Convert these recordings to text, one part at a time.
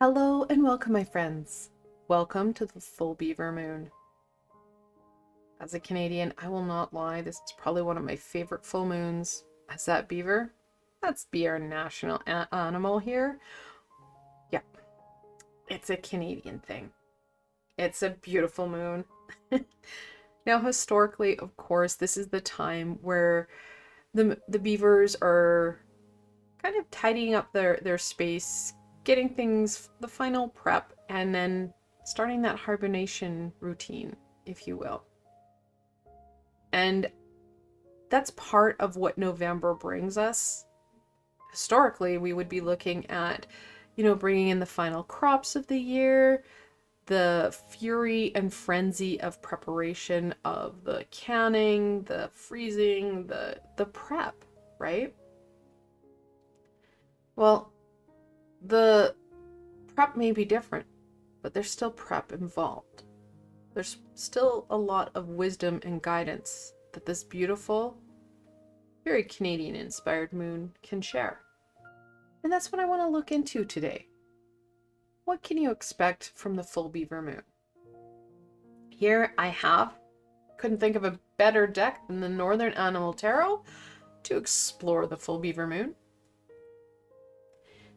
Hello and welcome, my friends. Welcome to the full beaver moon. As a Canadian, I will not lie, this is probably one of my favorite full moons. Is that beaver? That's be our national animal here. Yeah, it's a Canadian thing. It's a beautiful moon. Now, historically, of course, this is the time where the beavers are kind of tidying up their space, getting things, the final prep, and then starting that hibernation routine, if you will. And that's part of what November brings us. Historically, we would be looking at, bringing in the final crops of the year, the fury and frenzy of preparation of the canning, the freezing, the prep, right? Well, the prep may be different, but there's still prep involved. There's still a lot of wisdom and guidance that this beautiful, very Canadian inspired moon can share. And that's what I want to look into today. What can you expect from the full beaver moon? Here I couldn't think of a better deck than the Northern Animal Tarot to explore the full beaver moon.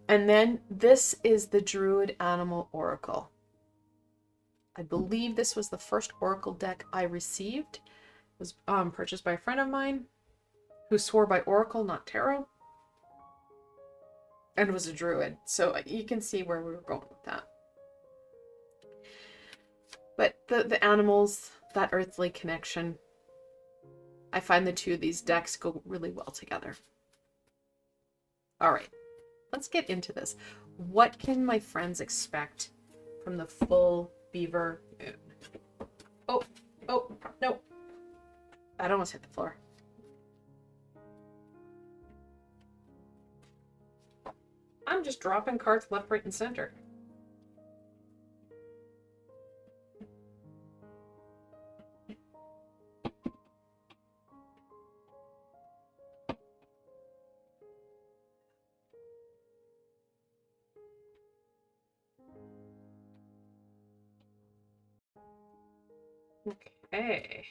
And then this is the Druid Animal Oracle. I believe this was the first Oracle deck I received. It was purchased by a friend of mine who swore by Oracle, not Tarot, and was a Druid. So you can see where we were going with that. But the animals, that earthly connection, I find the two of these decks go really well together. All right, let's get into this. What can my friends expect from the full beaver moon? Oh, no. That almost hit the floor. I'm just dropping cards left, right, and center. Okay.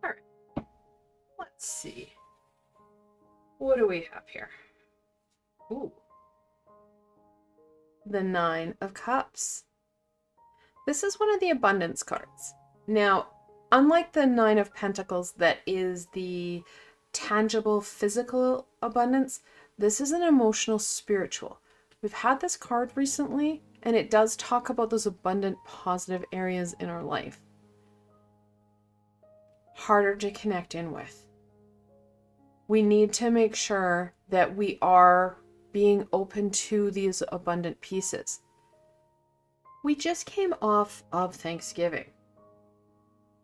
All right. Let's see. What do we have here? Ooh. The Nine of Cups. This is one of the abundance cards. Now, unlike the Nine of Pentacles that is the tangible physical abundance, this is an emotional spiritual. We've had this card recently, and it does talk about those abundant positive areas in our life. Harder to connect in with. We need to make sure that we are being open to these abundant pieces. We just came off of Thanksgiving.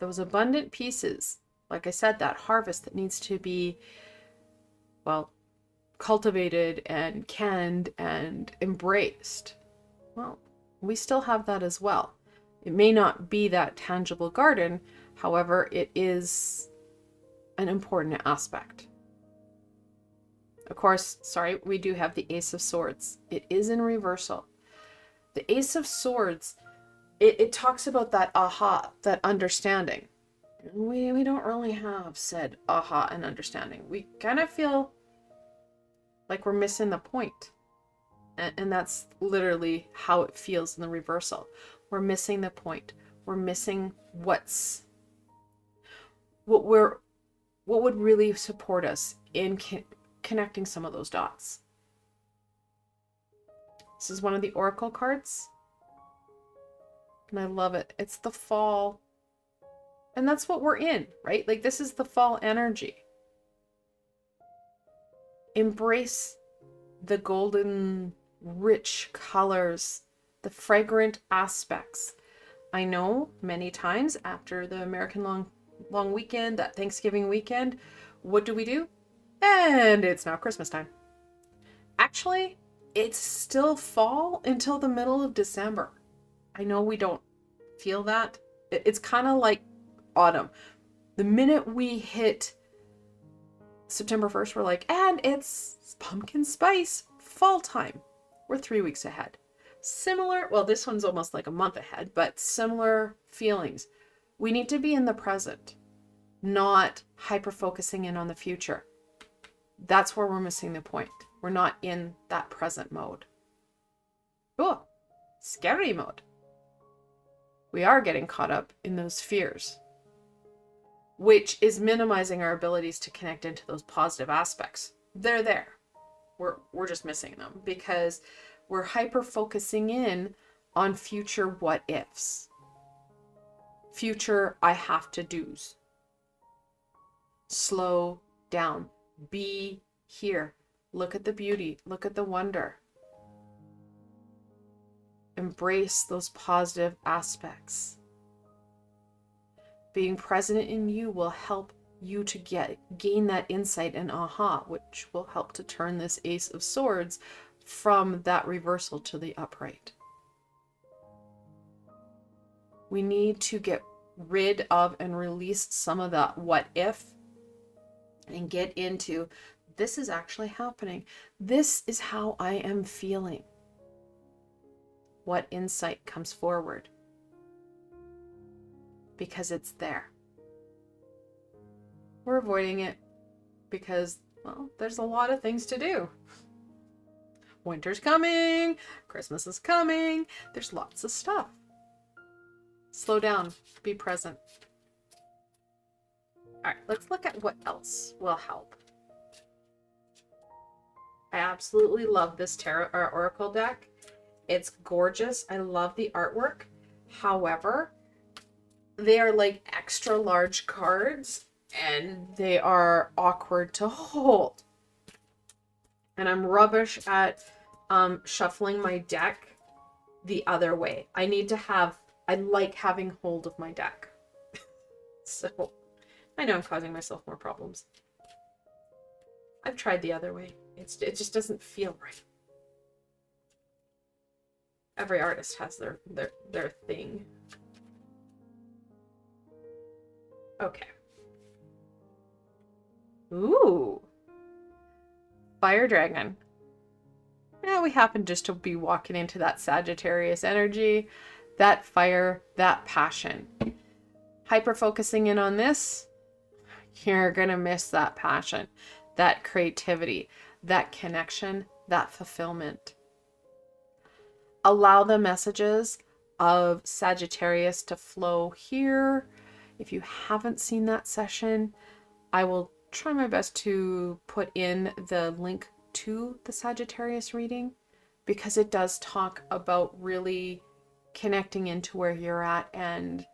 Those abundant pieces, like I said, that harvest that needs to be, well, cultivated and canned and embraced. Well, we still have that as well. It may not be that tangible garden, however, it is an important aspect. Of course, sorry, we do have the Ace of Swords. It is in reversal. The Ace of Swords, it talks about that aha, that understanding. We don't really have said aha and understanding. We kind of feel like we're missing the point. And that's literally how it feels in the reversal. We're missing the point. We're missing what would really support us in connecting some of those dots. This is one of the Oracle cards. And I love it. It's the fall. And that's what we're in, right? Like, this is the fall energy. Embrace the golden, rich colors, the fragrant aspects. I know many times after the American long weekend, that Thanksgiving weekend, what do? And it's now Christmas time. Actually, it's still fall until the middle of December. I know we don't feel that. It's kind of like autumn. The minute we hit September 1st, we're like, and it's pumpkin spice fall time. We're 3 weeks ahead. Similar, well, this one's almost like a month ahead, but similar feelings. We need to be in the present, not hyper focusing in on the future. That's where we're missing the point. We're not in that present mode. Oh, scary mode. We are getting caught up in those fears, which is minimizing our abilities to connect into those positive aspects. They're there. We're just missing them because we're hyper focusing in on future what ifs. Future I have to do's. Slow down. Be here. Look at the beauty. Look at the wonder. Embrace those positive aspects. Being present in you will help you to gain that insight and aha, which will help to turn this Ace of Swords from that reversal to the upright. We need to get rid of and release some of that what if and get into this is actually happening. This is how I am feeling. What insight comes forward? Because it's there. We're avoiding it because, well, there's a lot of things to do. Winter's coming, Christmas is coming, there's lots of stuff. Slow down, be present. All right, let's look at what else will help. I absolutely love this tarot or oracle deck. It's gorgeous. I love the artwork. However, they are like extra large cards and they are awkward to hold. And I'm rubbish at shuffling my deck the other way. I like having hold of my deck. So I know I'm causing myself more problems. I've tried the other way. It just doesn't feel right. Every artist has their thing. Okay. Ooh. Fire dragon. Yeah, we happen just to be walking into that Sagittarius energy, that fire, that passion. Hyper focusing in on this, you're gonna miss that passion, that creativity, that connection, that fulfillment. Allow the messages of Sagittarius to flow here. If you haven't seen that session, I will try my best to put in the link to the Sagittarius reading because it does talk about really connecting into where you're at and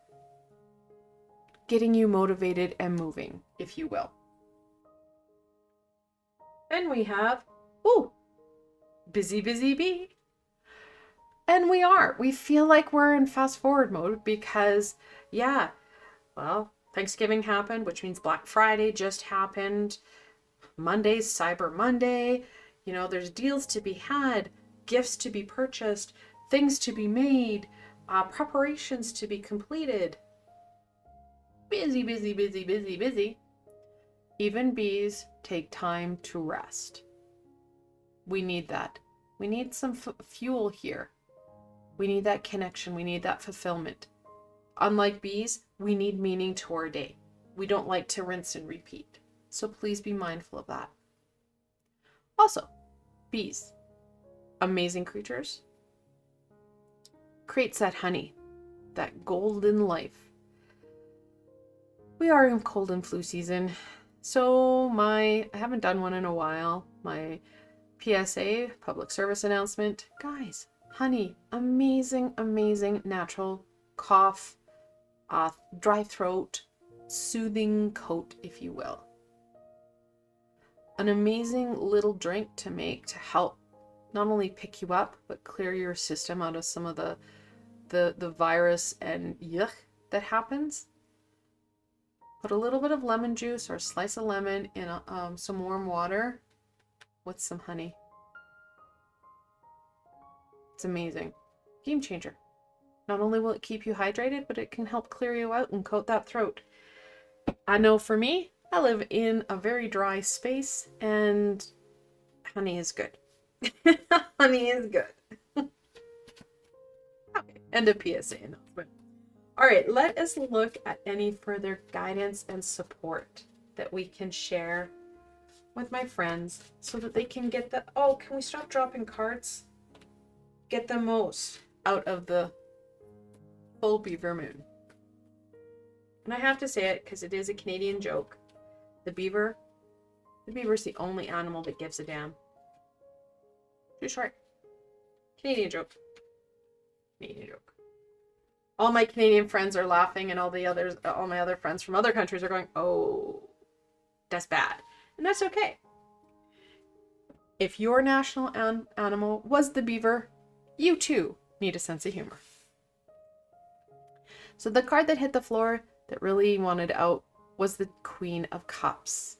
getting you motivated and moving, if you will. And we have, busy, busy bee. And we feel like we're in fast forward mode because, yeah, well, Thanksgiving happened, which means Black Friday just happened. Monday's Cyber Monday. You know, there's deals to be had, gifts to be purchased, things to be made, preparations to be completed. Busy, busy, busy, busy, busy. Even bees take time to rest. We need that. We need some fuel here. We need that connection. We need that fulfillment. Unlike bees, we need meaning to our day. We don't like to rinse and repeat. So please be mindful of that. Also, bees, amazing creatures, creates that honey, that golden life. We are in cold and flu season, so I haven't done one in a while. My PSA, public service announcement, guys, honey, amazing, amazing natural cough, dry throat, soothing coat, if you will. An amazing little drink to make to help not only pick you up, but clear your system out of some of the virus and yuck that happens. Put a little bit of lemon juice or a slice of lemon in some warm water with some honey. It's amazing. Game changer. Not only will it keep you hydrated, but it can help clear you out and coat that throat. I know for me, I live in a very dry space and honey is good. Honey is good. Okay, end of PSA announcement. All right, let us look at any further guidance and support that we can share with my friends so that they can get the, oh, can we stop dropping cards? Get the most out of the full beaver moon. And I have to say it because it is a Canadian joke. The beaver's the only animal that gives a damn. Too short. Canadian joke. Canadian joke. All my Canadian friends are laughing, and all my other friends from other countries are going, oh, that's bad. And that's okay. If your national animal was the beaver, you too need a sense of humor. So the card that hit the floor that really wanted out was the Queen of Cups.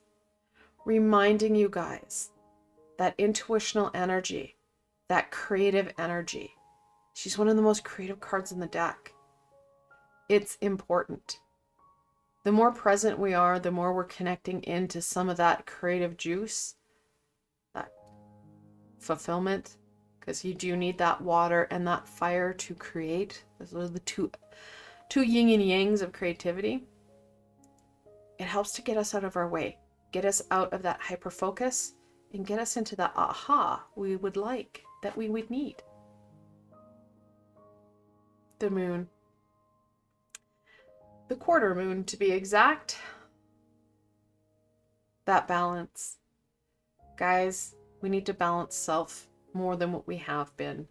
Reminding you guys that intuitional energy, that creative energy. She's one of the most creative cards in the deck. It's important. The more present we are, the more we're connecting into some of that creative juice, that fulfillment, because you do need that water and that fire to create. Those are the two yin and yangs of creativity. It helps to get us out of our way, get us out of that hyper focus, and get us into that aha we would like, that we would need. The moon. The quarter moon, to be exact. That balance. Guys, we need to balance self more than what we have been.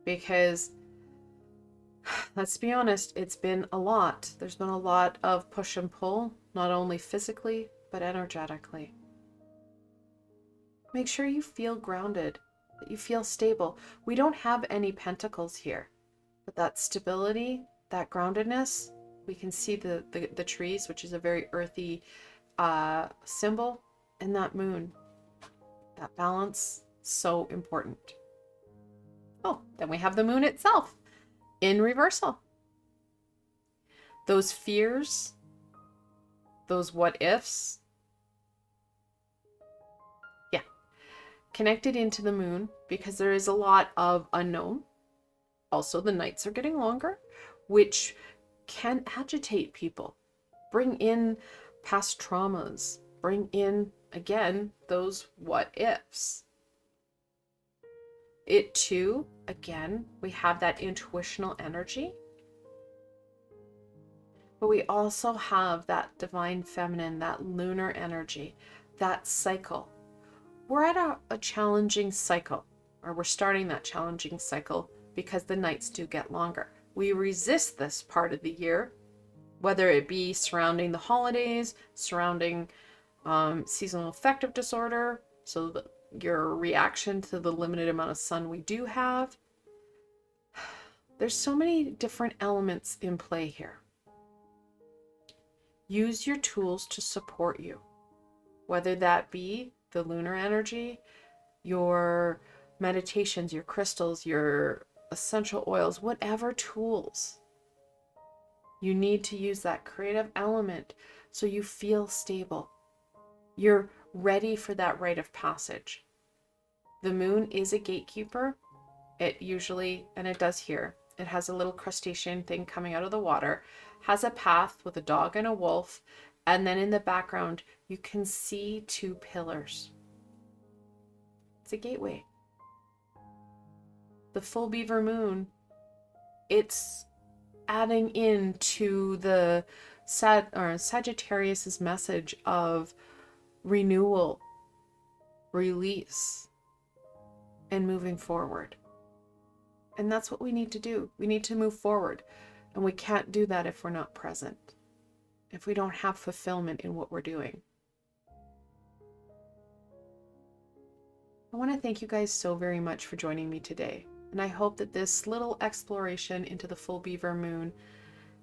Because, let's be honest, it's been a lot. There's been a lot of push and pull, not only physically, but energetically. Make sure you feel grounded, that you feel stable. We don't have any pentacles here, but that stability, that groundedness, we can see the trees, which is a very earthy symbol, and that moon, that balance, so important. Oh, then we have the moon itself in reversal. Those fears, those what ifs, yeah, connected into the moon because there is a lot of unknown. Also, the nights are getting longer, which can agitate people, bring in past traumas, bring in, again, those what ifs. It too, again, we have that intuitional energy, but we also have that divine feminine, that lunar energy, that cycle. We're at a challenging cycle, or we're starting that challenging cycle because the nights do get longer. We resist this part of the year, whether it be surrounding the holidays, surrounding seasonal affective disorder, so your reaction to the limited amount of sun we do have. There's so many different elements in play here. Use your tools to support you, whether that be the lunar energy, your meditations, your crystals, your essential oils, whatever tools. You need to use that creative element so you feel stable. You're ready for that rite of passage. The moon is a gatekeeper. It usually, and it does here, it has a little crustacean thing coming out of the water, has a path with a dog and a wolf, and then in the background you can see two pillars. It's a gateway. The full beaver moon, it's adding into the Sagittarius's message of renewal, release, and moving forward. And that's what we need to do. We need to move forward. And we can't do that if we're not present, if we don't have fulfillment in what we're doing. I want to thank you guys so very much for joining me today. And I hope that this little exploration into the full beaver moon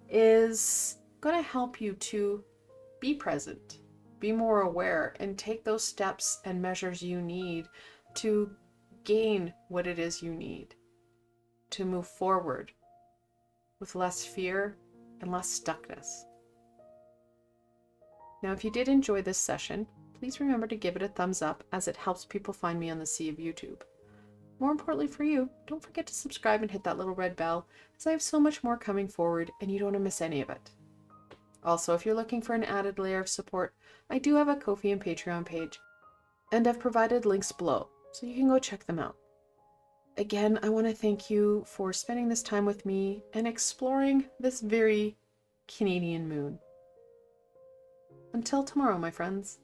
is going to help you to be present, be more aware, and take those steps and measures you need to gain what it is you need to move forward with less fear and less stuckness. Now, if you did enjoy this session, please remember to give it a thumbs up as it helps people find me on the sea of YouTube. More importantly for you, don't forget to subscribe and hit that little red bell, as I have so much more coming forward and you don't want to miss any of it. Also, if you're looking for an added layer of support, I do have a Ko-fi and Patreon page, and I've provided links below, so you can go check them out. Again, I want to thank you for spending this time with me and exploring this very Canadian moon. Until tomorrow, my friends.